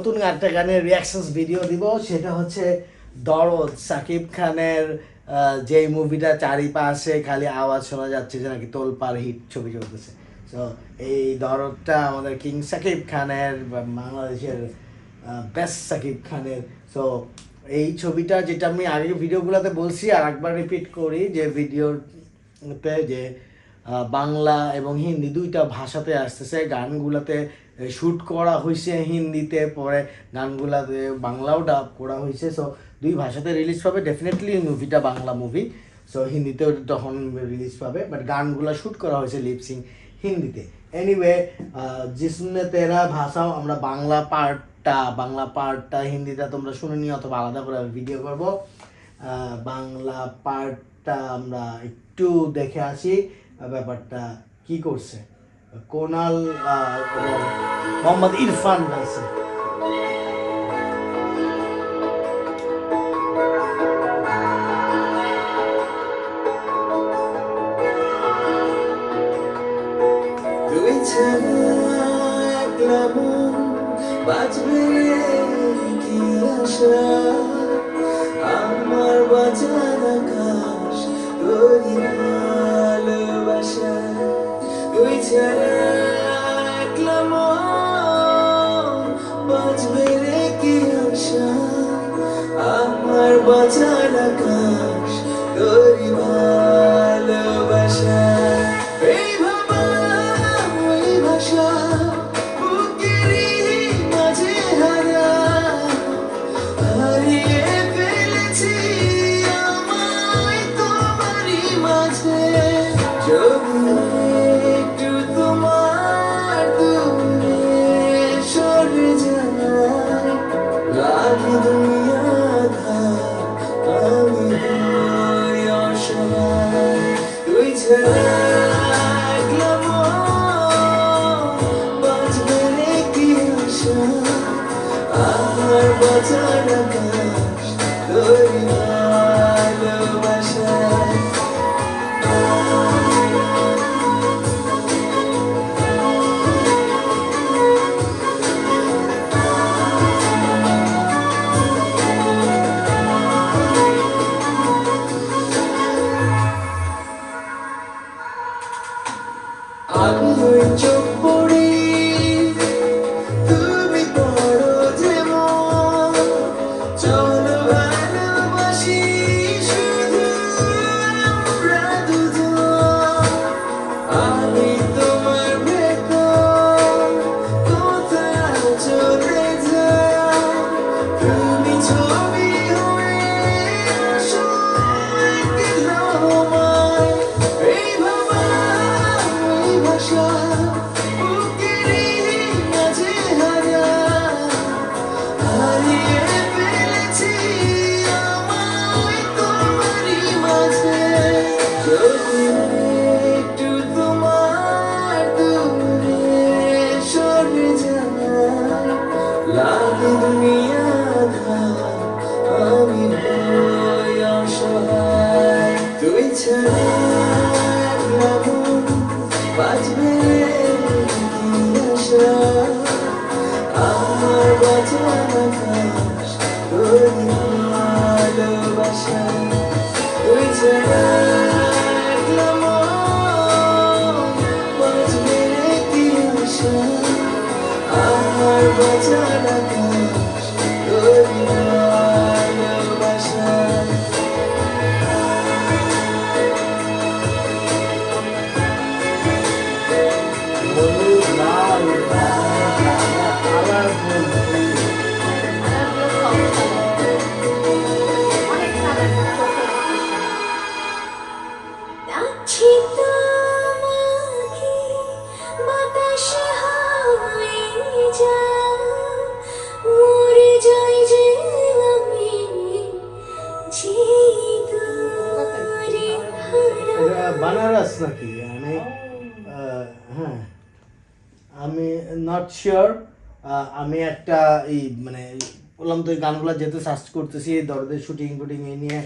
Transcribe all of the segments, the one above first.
নতুন একটা গানের রিয়াকশনস ভিডিও দিব, সেটা হচ্ছে দরদ। সাকিব খানের যে মুভিটা চারিপাশে খালি আওয়াজ শোনা যাচ্ছে যে নাকি তোলপাড় হিট ছবি চলতেছে। সো এই দরদটা আমাদের কিং সাকিব খানের, বাংলাদেশের বেস্ট সাকিব খানের। সো এই ছবিটা, যেটা আমি আগে ভিডিওগুলোতে বলছি আর একবার রিপিট করি, যে ভিডিওতে যে বাংলা এবং হিন্দি দুইটা ভাষাতে আসতেছে। গানগুলোতে শ্যুট করা হয়েছে হিন্দিতে, পরে গানগুলাতে বাংলাও ডাব করা হয়েছে। সো দুই ভাষাতে রিলিজ পাবে ডেফিনেটলি। মুভিটা বাংলা মুভি, সো হিন্দিতেও তখন রিলিজ পাবে, বাট গানগুলো শ্যুট করা হয়েছে লিপসিং হিন্দিতে। এনিওয়ে, জিসমে তেরা ভাষাও আমরা বাংলা পার্টটা হিন্দিটা তোমরা শুনে নিও, অথবা আলাদা করে ভিডিও করবো। বাংলা পার্টটা আমরা একটু দেখে আসি ব্যাপারটা কি করছে। কোনাল এবং মোহাম্মদ ইরফান আছে। আমার বাজার আকাশ তোরি ভালোবাসা, তুই ছাড়া একলা মন বাজবে রে কি আশা। আমার বাজার আকাশ তোরি ভালোবাসা, এই ভাবা ওই ভাষা বুকেরই মাঝে হারিয়ে ফেলেছি আমায় তোমারই মাঝে। যদি একটু তোমার দূরে সরে যায়, লাগে দুনিয়া আমি হই অসহায়। তুই ছাড়া একলা মন বাঁচবে রে কি আশা। আমার বাঁচার আকাশ তোরি ভালোবাসা। আমি ওই চোখ পড়ি, তুমি পড়ো যেমন। চলো ভালোবাসি শুধু আমরা দুজন। আমি তোমার ভেতর কোথাও চলে যাও, তুমি ছবি হয়ে আসো একলামায়। এই ভাবা ওই ভাষা বুকেরই মাঝে হারিয়ে ফেলেছি আমায় তোমারই মাঝে। যদি একটু তোমার দূরে সরে যায়, লাগে দুনিয়া আমি হই অসহায়। তুই ছাড়া একলা মন বাজবে কি আশা। আমার বাঁচার আকাশ তোরি ভালোবাসা, তুই ছাড়া একলা মন বাজবে কি আশা। আমার বাঁচার আকাশ তোরি ভালোবাসা। হলুদ, লাল, কালার বাতাসে হারিয়ে যায়, মরে যাই যে আমি বানারস নাকি? আমি হ্যাঁ, আমি নট শিওর। আমি একটা এই মানে বললাম তো, এই গানগুলো যেহেতু সার্চ করতেছি, দরদের শুটিং এই নিয়ে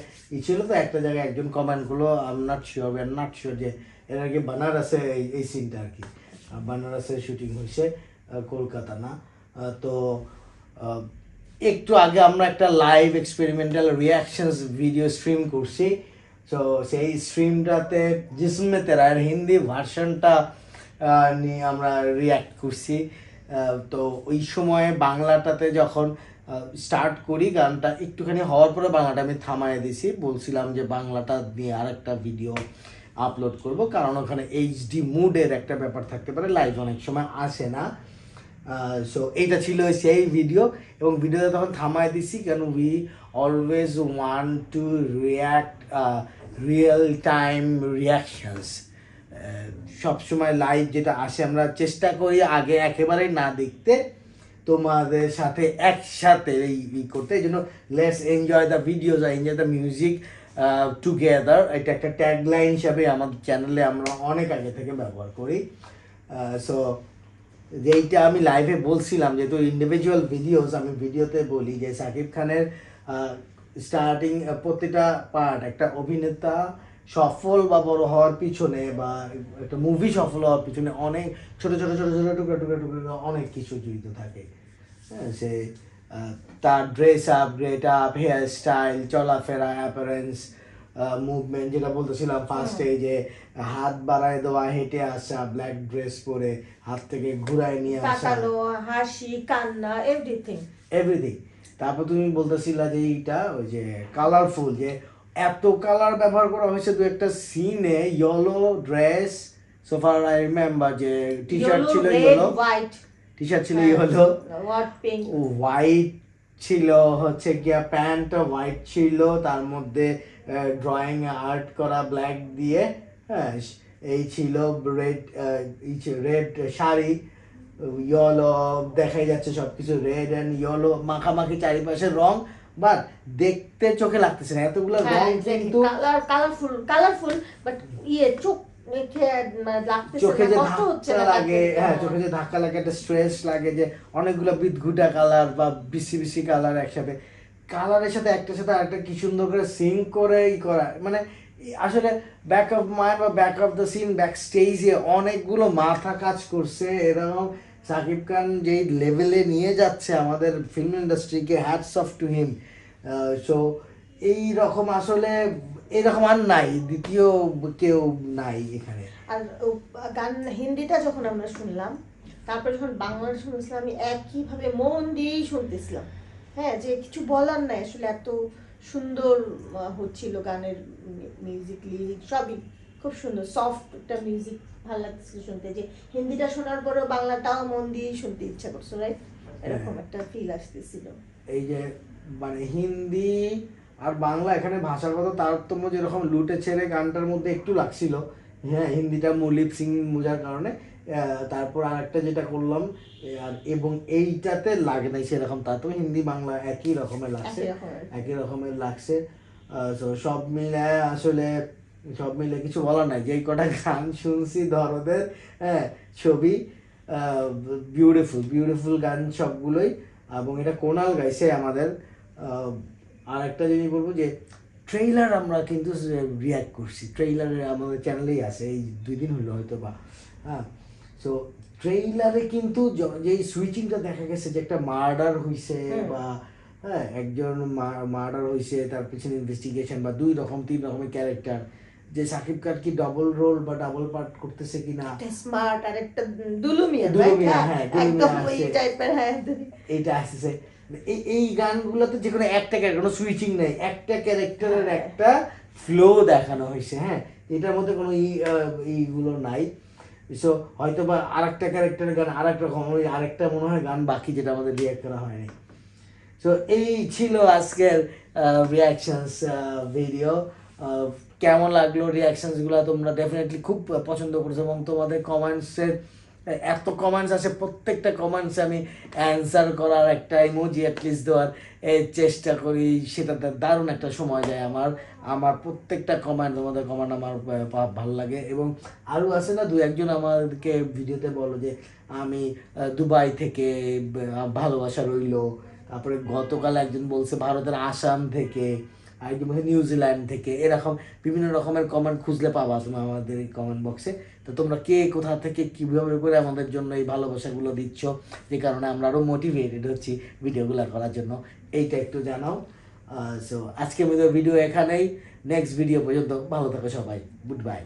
ছিল, তো একটা জায়গায় একজন কমেন্ট করলো আই এম নট শিওর যে এর আগে বানারসে এই সিনটা আর কি, বানারসে শুটিং হয়েছে, কলকাতা না। তো একটু আগে আমরা একটা live experimental reactions video stream করছি। তো সেই স্ট্রিমটাতে জিসমে তেরার হিন্দি ভার্সনটা নিয়ে আমরা রিয়াক্ট করছি। তো ওই সময় বাংলাটাতে যখন স্টার্ট করি গানটা একটুখানি হওয়ার পরে বাংলাটা আমি থামায় দিছি, বলছিলাম যে বাংলাটা নিয়ে আরেকটা ভিডিও আপলোড করব, কারণ ওখানে এইচডি মুডের একটা ব্যাপার থাকতে পারে, লাইভ অনেক সময় আসে না। সো এইটা ছিল সেই ভিডিও, এবং ভিডিওটা তখন থামায় দিছি কেন we always want to react real time reactions. সবসময় লাইভ যেটা আসে আমরা চেষ্টা করি আগে একেবারেই না দেখতে, তোমাদের সাথে একসাথে এই করতে। এই জন্য let's enjoy the videos, enjoy the music together, এটা একটা ট্যাগলাইন হিসাবে আমাদের চ্যানেলে আমরা অনেক আগে থেকে ব্যবহার করি। সো যেইটা আমি লাইভে বলছিলাম, যেহেতু ইন্ডিভিজুয়াল ভিডিওস, আমি ভিডিওতে বলি যে সাকিব খানের স্টার্টিং প্রতিটা পার্ট একটা অভিনেতা সফল বা বড় হওয়ার পিছনে বা একটা মুভি সফল হওয়ার পিছনে অনেক ছোট ছোট ছোট ছোট টুকরা টুকরা টুকরা অনেক কিছু জড়িত থাকে। হ্যাঁ, সে তার dress up, get up, hair style, চলাফেরা, অ্যাপারেন্স, মুভমেন্ট, যেটা বলতেছিলাম ফার্স্টে, যে হাত বাড়ায় দেওয়া, হেঁটে আসা, ব্ল্যাক ড্রেস পরে হাত থেকে ঘুরায় নিয়ে আসা, তাকানো, হাসি, কান্না, এভরিথিং। তারপর তুমি বলতেছিলা যে এইটা ওই যে কালারফুল, যে এত কালার ব্যবহার করা হয়েছে দু একটা সিনে। Yellow dress, so far I remember, যে টি শার্ট ছিল ইয়েলো, হোয়াইট টি শার্ট ছিল ইয়েলো, হোয়াইট পিঙ্ক, হোয়াইট ছিল হচ্ছে গিয়া প্যান্ট হোয়াইট ছিল, তার মধ্যে ড্রয়িং আর্ট করা ব্ল্যাক দিয়ে। হ্যাঁ, এই ছিল রেড, রেড শাড়ি, ইয়েলো দেখাই যাচ্ছে সবকিছু রেড অ্যান্ড ইয়েলো মাখামাখি চারিপাশে রং, বাট দেখতে চোখে লাগতেছে না এতগুলো রং, কিন্তু কালারফুল বাট চোখ লাগতেছে চোখে না, যে কষ্ট হচ্ছে ধাক্কা না লাগে, দেখতে। হ্যাঁ চোখে যে ধাক্কা লাগে, একটা স্ট্রেস লাগে, যে অনেকগুলো বিদঘুটা কালার বা বিসি বিসি কালার একসাথে, কালারের সাথে একটার সাথে আরেকটা কি সুন্দর করে সিঙ্ক করে করা, মানে আসলে ব্যাক অফ মাইন্ড বা back of the scene, back স্টেজে অনেকগুলো মাথা কাজ করছে। এরকম সাকিব খান যেই লেভেলে নিয়ে যাচ্ছে আমাদের ফিল্ম ইন্ডাস্ট্রিকে, hats off to him. So এই রকম আসলে এরকম আর নাই, দ্বিতীয় কেউ নাই এখানে। আর গান হিন্দিটা যখন আমরা শুনলাম, তারপরে যখন বাংলাটা শুনছিলাম, আমি একইভাবে মন দিয়েই শুনতেছিলাম। হ্যাঁ, যে কিছু বলার নাই আসলে, এত সুন্দর হচ্ছিল গানের মিউজিক, লিরিক সবই খুব সুন্দর, সফট একটা মিউজিক, ভালো লাগছিল শুনতে। যে হিন্দিটা শোনার পরেও বাংলাটাও মন দিয়েই শুনতে ইচ্ছা করছো, রাইট? এরকম একটা ফিল আসতেছিল। এই যে মানে হিন্দি আর বাংলা এখানে ভাষাগত তারতম্য যেরকম লুটে ছেড়ে গানটার মধ্যে একটু লাগছিল, হ্যাঁ হিন্দিটা লিপ সিঙ্গিং বোঝার কারণে। তারপর আরেকটা যেটা করলাম, আর এবং এইটাতে লাগে নাই সেরকম তারতম্য, হিন্দি বাংলা একই রকমের লাগছে, একই রকমের লাগছে। তো সব মিলে আসলে সব মিলে কিছু বলার নাই, যেই কটা গান শুনছি ধরদের, হ্যাঁ ছবি বিউটিফুল বিউটিফুল গান সবগুলোই, এবং এটা কোনাল গাইছে আমাদের। আর একটা জিনিস বলবো যে ট্রেইলার আমরা কিন্তু রিয়াক্ট করছি, ট্রেইলারে আমাদের চ্যানেলেই আছে, এই 2 দিন হলো হয়তো বা। হ্যাঁ, সো ট্রেইলারে কিন্তু যেই সুইচিংটা দেখা গেছে, যে একটা মার্ডার হইছে বা হ্যাঁ একজন মার্ডার হইছে, তার পিছনে ইনভেস্টিগেশন, বা 2 রকম 3 রকমের ক্যারেক্টার, যে সাকিব খান কি ডবল রোল বা ডাবল পার্ট করতেছে কিনা, স্মার্ট আর একটা দুলুমিয়া, হ্যাঁ একদম ওই টাইপের। হ্যাঁ, এইটা আসছে। এই গানগুলোতে যে কোনো একটা ক্যারেক্টার, কোনো সুইচিং নেই, একটা ক্যারেক্টারের একটা ফ্লো দেখানো হয়েছে। হ্যাঁ, এটার মধ্যে কোনো এইগুলো নাই। সো হয়তো বা আরেকটা ক্যারেক্টারের গান আরেক রকম, ওই আরেকটা মনে হয় গান বাকি, যেটা আমাদের রিয়াক্ট করা হয়নি। সো এই ছিল আজকের রিয়াকশনস ভিডিও। কেমন লাগলো রিয়াকশনসগুলো, তোমরা ডেফিনেটলি খুব পছন্দ করেছো, এবং তোমাদের কমেন্টসের এত কমেন্টস আছে, প্রত্যেকটা কমেন্টসে আমি অ্যান্সার করার একটা ইমোজি অ্যাটলিস্ট দেওয়ার চেষ্টা করি, সেটাতে দারুণ একটা সময় যায় আমার প্রত্যেকটা কমেন্ট, তোমাদের কমেন্ট আমার ভালো লাগে। এবং আরও আছে না 2-1জন আমাদেরকে ভিডিওতে বলো যে আমি দুবাই থেকে, ভালোবাসা রইলো। তারপরে গতকাল একজন বলছে ভারতের আসাম থেকে, আর নিউজিল্যান্ড থেকে, এরকম বিভিন্ন রকমের কমেন্ট খুঁজলে পাবা তুমি আমাদের এই কমেন্ট বক্সে। তো তোমরা কে কোথা থেকে কীভাবে করে আমাদের জন্য এই ভালোবাসাগুলো দিচ্ছ, যে কারণে আমরা আরও মোটিভেটেড হচ্ছি ভিডিওগুলো করার জন্য, এইটা একটু জানাও। সো আজকে ভিডিও এখানেই, নেক্সট ভিডিও পর্যন্ত ভালো থাকো সবাই, গুড বাই।